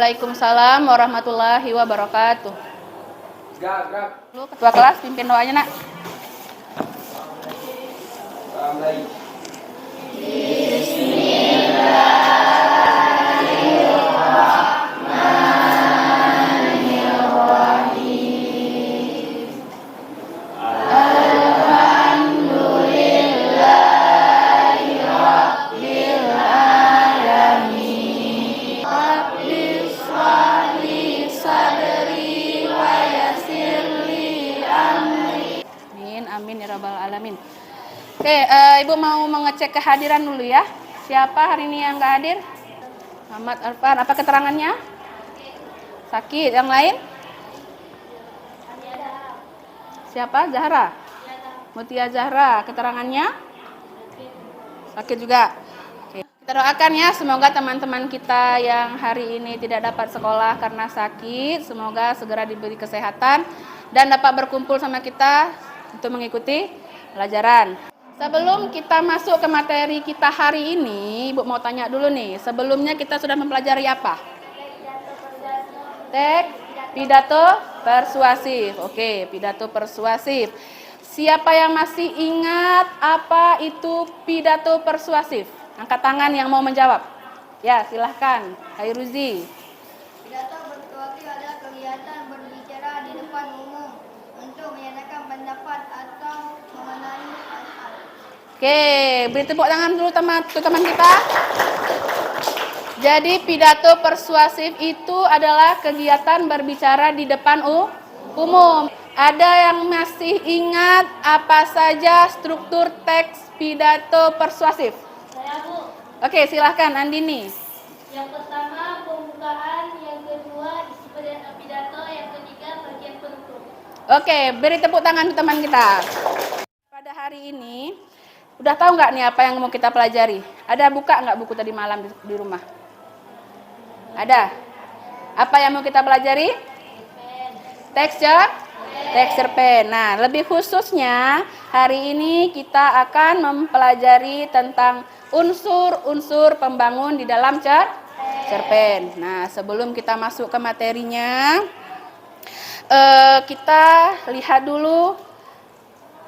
Waalaikumsalam warahmatullahi wabarakatuh. Lu ketua kelas pimpin doanya, Nak. Amin ya rabbal alamin. Oke, Ibu mau mengecek kehadiran dulu ya. Siapa hari ini yang nggak hadir? Muhammad Arfan, apa keterangannya? Sakit. Yang lain? Siapa? Zahra? Mutia Zahra, keterangannya? Sakit juga. Oke. Kita doakan ya, semoga teman-teman kita yang hari ini tidak dapat sekolah karena sakit, semoga segera diberi kesehatan dan dapat berkumpul sama kita untuk mengikuti pelajaran. Sebelum kita masuk ke materi kita hari ini, Ibu mau tanya dulu nih, sebelumnya kita sudah mempelajari apa? Teks pidato persuasif. Oke, pidato persuasif. Siapa yang masih ingat apa itu pidato persuasif? Angkat tangan yang mau menjawab. Ya, silahkan. Khairuzi. Pidato persuasif adalah kegiatan berbicara di depan umum untuk menyatakan pendapat atau mengenai hal-hal. Oke, beri tepuk tangan dulu teman-teman kita. Jadi pidato persuasif itu adalah kegiatan berbicara di depan umum. Ada yang masih ingat apa saja struktur teks pidato persuasif? Saya, Bu. Oke, silahkan Andini. Yang pertama pembukaan, yang kedua isi pidato, yang ketiga bagian penutup. Oke, beri tepuk tangan untuk teman kita. Pada hari ini, udah tahu nggak nih apa yang mau kita pelajari? Ada buka nggak buku tadi malam di rumah? Ada. Apa yang mau kita pelajari? Teks cerpen. Nah, lebih khususnya hari ini kita akan mempelajari tentang unsur-unsur pembangun di dalam cerpen. Nah, sebelum kita masuk ke materinya, kita lihat dulu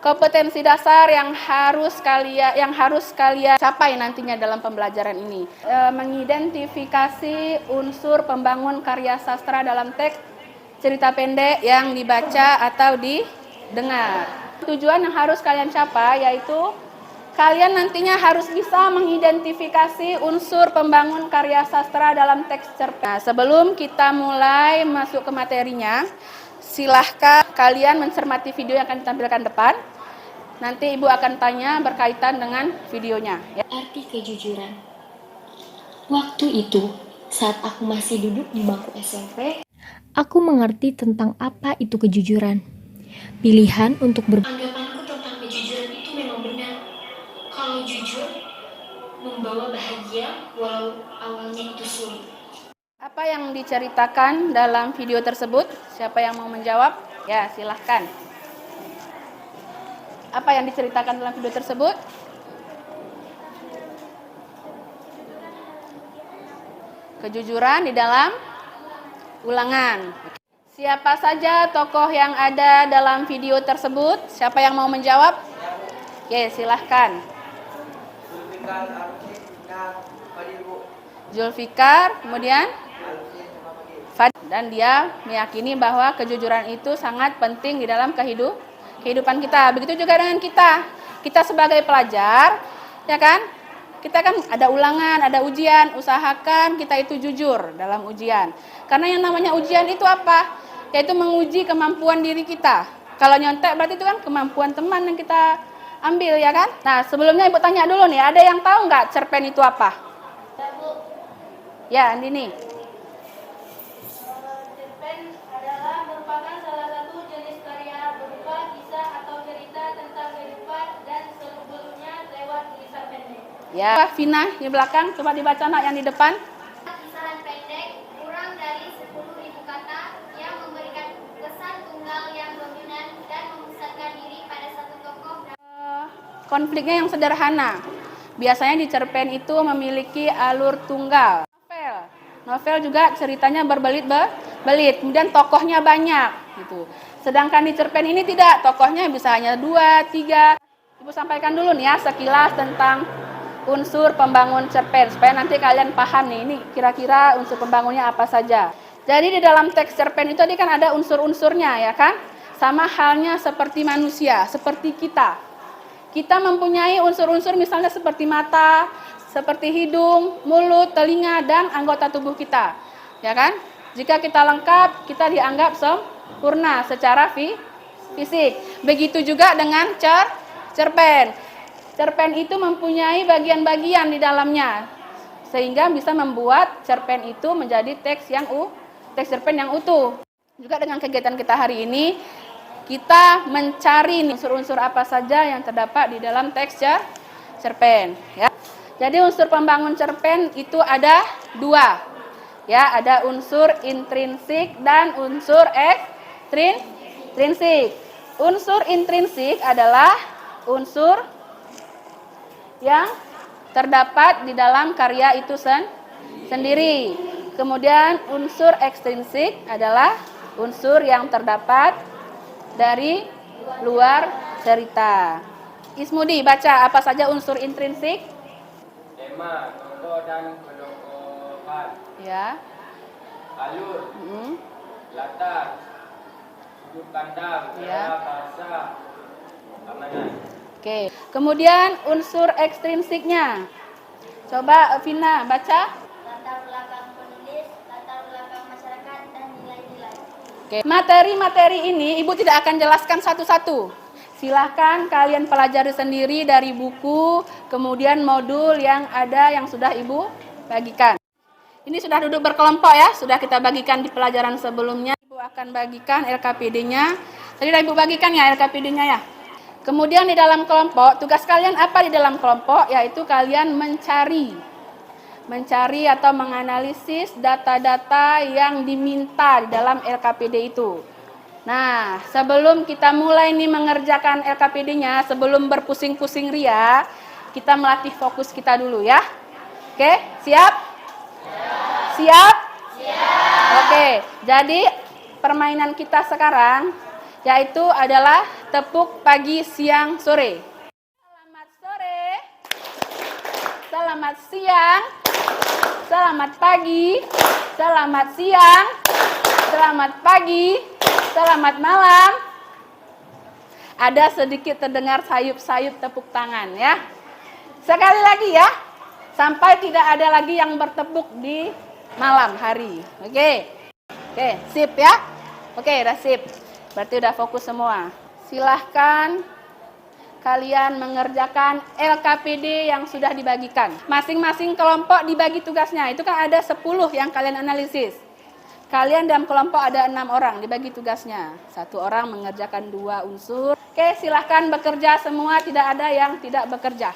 kompetensi dasar yang harus kalian capai nantinya dalam pembelajaran ini. Mengidentifikasi unsur pembangun karya sastra dalam teks cerita pendek yang dibaca atau didengar. Tujuan yang harus kalian capai yaitu kalian nantinya harus bisa mengidentifikasi unsur pembangun karya sastra dalam teks cerpen. Nah, sebelum kita mulai masuk ke materinya, silahkan kalian mencermati video yang akan ditampilkan depan. Nanti Ibu akan tanya berkaitan dengan videonya. Ya. Arti kejujuran. Waktu itu, saat aku masih duduk di bangku SMP, aku mengerti tentang apa itu kejujuran. Pilihan untuk Anggapanku tentang kejujuran itu memang benar. Kalau jujur, membawa bahagia walau awalnya itu sulit. Apa yang diceritakan dalam video tersebut? Siapa yang mau menjawab? Ya, silahkan. Apa yang diceritakan dalam video tersebut? Kejujuran di dalam ulangan. Siapa saja tokoh yang ada dalam video tersebut? Siapa yang mau menjawab? Oke, silahkan. Zulfikar, kemudian Fadil. Dan dia meyakini bahwa kejujuran itu sangat penting di dalam kehidupan kita. Begitu juga dengan kita. Kita sebagai pelajar, ya kan? Kita kan ada ulangan, ada ujian, usahakan kita itu jujur dalam ujian. Karena yang namanya ujian itu apa? Yaitu menguji kemampuan diri kita. Kalau nyontek berarti itu kan kemampuan teman yang kita ambil, ya kan? Nah, sebelumnya Ibu tanya dulu nih, ada yang tahu nggak cerpen itu apa? Ya, Bu. Ya, Andini. Cerpen adalah merupakan salah satu jenis karya berupa kisah atau cerita tentang kehidupan dan seluk-beluknya lewat tulisan pendek. Ya, Vina di belakang, coba dibaca nak yang di depan. Kisahan pendek kurang dari 10.000 kata yang memberikan kesan tunggal yang dominan dan memusatkan diri pada satu tokoh. Konfliknya yang sederhana. Biasanya di cerpen itu memiliki alur tunggal. Novel. Novel juga ceritanya berbelit-belit, kemudian tokohnya banyak gitu. Sedangkan di cerpen ini tidak, tokohnya bisa hanya 2, 3. Ibu sampaikan dulu nih ya sekilas tentang unsur pembangun cerpen supaya nanti kalian paham nih ini kira-kira unsur pembangunnya apa saja. Jadi di dalam teks cerpen itu tadi kan ada unsur-unsurnya ya kan? Sama halnya seperti manusia, seperti kita. Kita mempunyai unsur-unsur misalnya seperti mata, seperti hidung, mulut, telinga, dan anggota tubuh kita. Ya kan? Jika kita lengkap, kita dianggap sempurna secara fisik. Begitu juga dengan cerpen. Cerpen itu mempunyai bagian-bagian di dalamnya. Sehingga bisa membuat cerpen itu menjadi teks cerpen yang utuh. Juga dengan kegiatan kita hari ini, kita mencari unsur-unsur apa saja yang terdapat di dalam teks cerpen. Ya. Jadi unsur pembangun cerpen itu ada 2. Ya, ada unsur intrinsik dan unsur ekstrinsik. Unsur intrinsik adalah unsur yang terdapat di dalam karya itu sendiri. Kemudian unsur ekstrinsik adalah unsur yang terdapat dari luar cerita. Ismudi baca apa saja unsur intrinsik? Tema, tokoh dan pendokohan. Ya. Alur, latar, sudut pandang, Ya. bahasa, amanat. Oke. Kemudian unsur ekstrinsiknya. Coba Vina baca. Latar belakang penulis, latar belakang masyarakat, dan nilai-nilai. Oke. Materi-materi ini Ibu tidak akan jelaskan satu-satu. Silahkan kalian pelajari sendiri dari buku, kemudian modul yang ada yang sudah Ibu bagikan. Ini sudah duduk berkelompok ya, sudah kita bagikan di pelajaran sebelumnya. Ibu akan bagikan LKPD-nya. Tadi sudah Ibu bagikan ya LKPD-nya ya. Kemudian di dalam kelompok, tugas kalian apa di dalam kelompok? Yaitu kalian mencari atau menganalisis data-data yang diminta di dalam LKPD itu. Nah, sebelum kita mulai nih mengerjakan LKPD-nya, sebelum berpusing-pusing ria, kita melatih fokus kita dulu ya. Oke, siap? Siap? Oke, jadi permainan kita sekarang yaitu adalah tepuk pagi, siang, sore. Selamat sore, selamat siang, selamat pagi, selamat siang, selamat pagi, selamat malam. Ada sedikit terdengar sayup-sayup tepuk tangan ya. Sekali lagi ya, sampai tidak ada lagi yang bertepuk di malam hari. Oke, sip ya. Oke, udah sip. Berarti udah fokus semua. Silahkan kalian mengerjakan LKPD yang sudah dibagikan. Masing-masing kelompok dibagi tugasnya. Itu kan ada 10 yang kalian analisis. Kalian dalam kelompok ada 6 orang dibagi tugasnya. 1 orang mengerjakan 2 unsur. Oke, silahkan bekerja semua. Tidak ada yang tidak bekerja.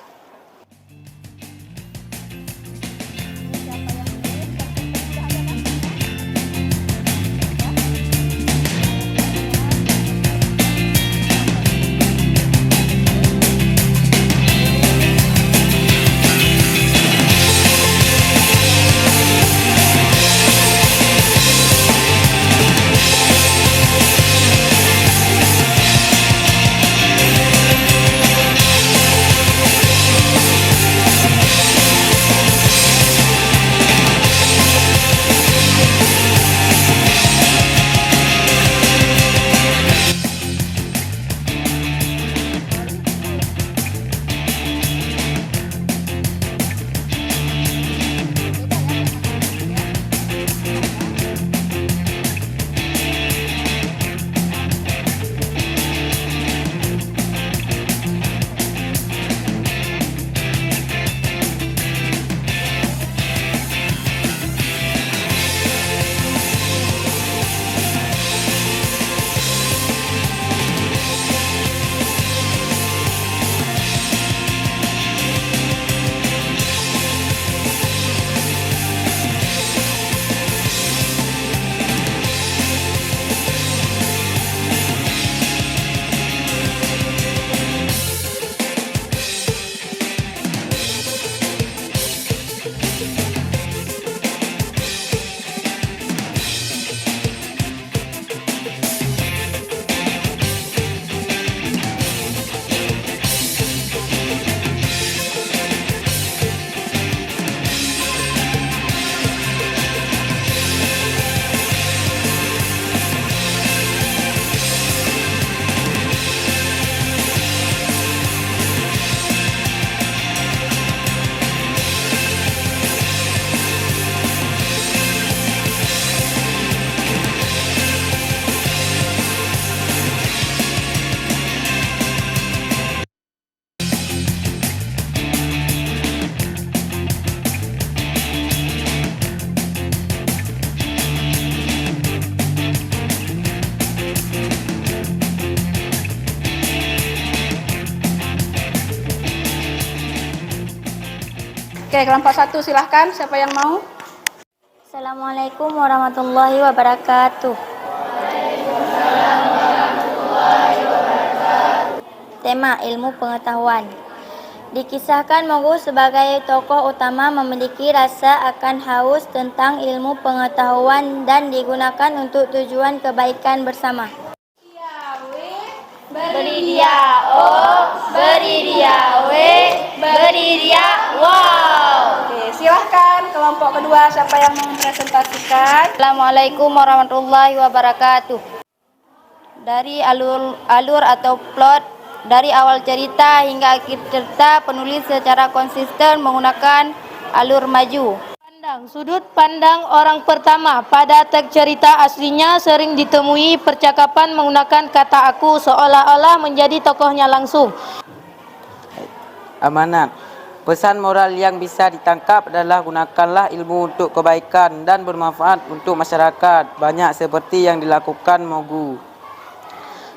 Oke, kelompok 1 silahkan. Siapa yang mau? Assalamualaikum warahmatullahi wabarakatuh. Tema ilmu pengetahuan. Dikisahkan Mogu sebagai tokoh utama memiliki rasa akan haus tentang ilmu pengetahuan dan digunakan untuk tujuan kebaikan bersama. Beri dia O, beri dia W, beri dia wow. Oke, silahkan kelompok kedua. Siapa yang mau mempresentasikan? Assalamualaikum warahmatullahi wabarakatuh. Dari alur atau plot, dari awal cerita hingga akhir cerita, penulis secara konsisten menggunakan alur maju. Sudut pandang orang pertama. Pada teks cerita aslinya sering ditemui percakapan menggunakan kata aku seolah-olah menjadi tokohnya langsung. Amanat. Pesan moral yang bisa ditangkap adalah gunakanlah ilmu untuk kebaikan dan bermanfaat untuk masyarakat, banyak seperti yang dilakukan Mogu.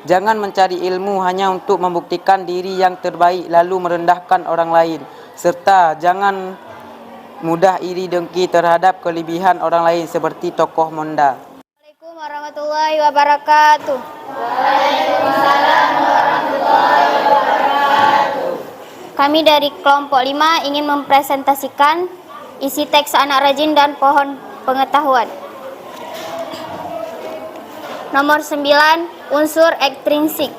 Jangan mencari ilmu hanya untuk membuktikan diri yang terbaik lalu merendahkan orang lain, serta jangan mudah iri dengki terhadap kelebihan orang lain seperti tokoh Monda. Assalamualaikum warahmatullahi wabarakatuh. Waalaikumsalam warahmatullahi wabarakatuh. Kami dari kelompok 5 ingin mempresentasikan isi teks Anak Rajin dan Pohon Pengetahuan. Nomor 9, unsur ekstrinsik.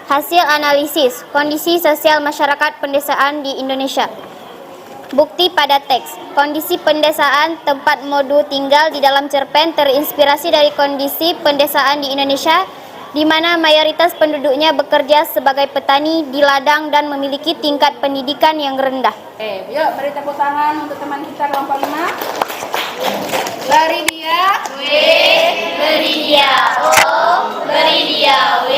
Hasil analisis kondisi sosial masyarakat pedesaan di Indonesia. Bukti pada teks. Kondisi pedesaan tempat Modu tinggal di dalam cerpen terinspirasi dari kondisi pedesaan di Indonesia, di mana mayoritas penduduknya bekerja sebagai petani di ladang dan memiliki tingkat pendidikan yang rendah. Oke, yuk beri tepuk tangan untuk teman kita kelompok 5. Beri dia W, Beri dia O, beri dia W,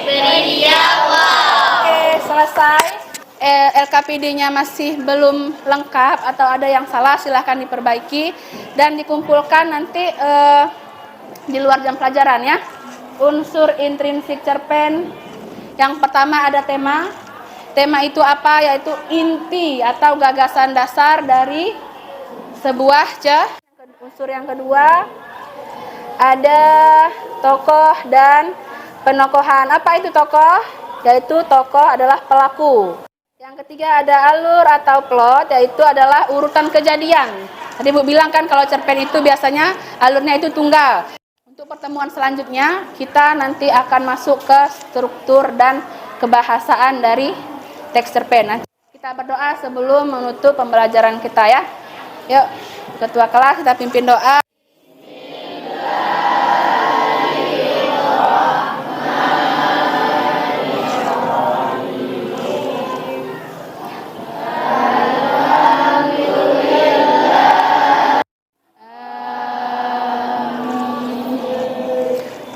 beri dia wow. Oke, selesai. LKPD-nya masih belum lengkap atau ada yang salah, silahkan diperbaiki dan dikumpulkan nanti di luar jam pelajaran ya. Unsur intrinsik cerpen. Yang pertama ada tema. Tema itu apa? Yaitu inti atau gagasan dasar dari sebuah Unsur yang kedua ada tokoh dan penokohan. Apa itu tokoh? Yaitu tokoh adalah pelaku. Yang ketiga ada alur atau plot, yaitu adalah urutan kejadian. Tadi Bu bilang kan kalau cerpen itu biasanya alurnya itu tunggal. Untuk pertemuan selanjutnya kita nanti akan masuk ke struktur dan kebahasaan dari teks cerpen. Nanti kita berdoa sebelum menutup pembelajaran kita ya. Yuk, ketua kelas kita pimpin doa.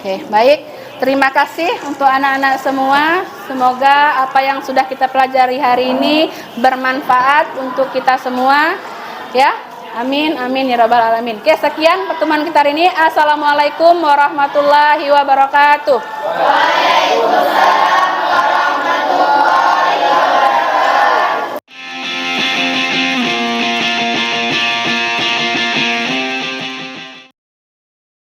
Oke, baik. Terima kasih untuk anak-anak semua. Semoga apa yang sudah kita pelajari hari ini bermanfaat untuk kita semua. Ya, amin, amin ya rabbal alamin. Oke, sekian pertemuan kita hari ini. Assalamualaikum warahmatullahi wabarakatuh. Waalaikumsalam.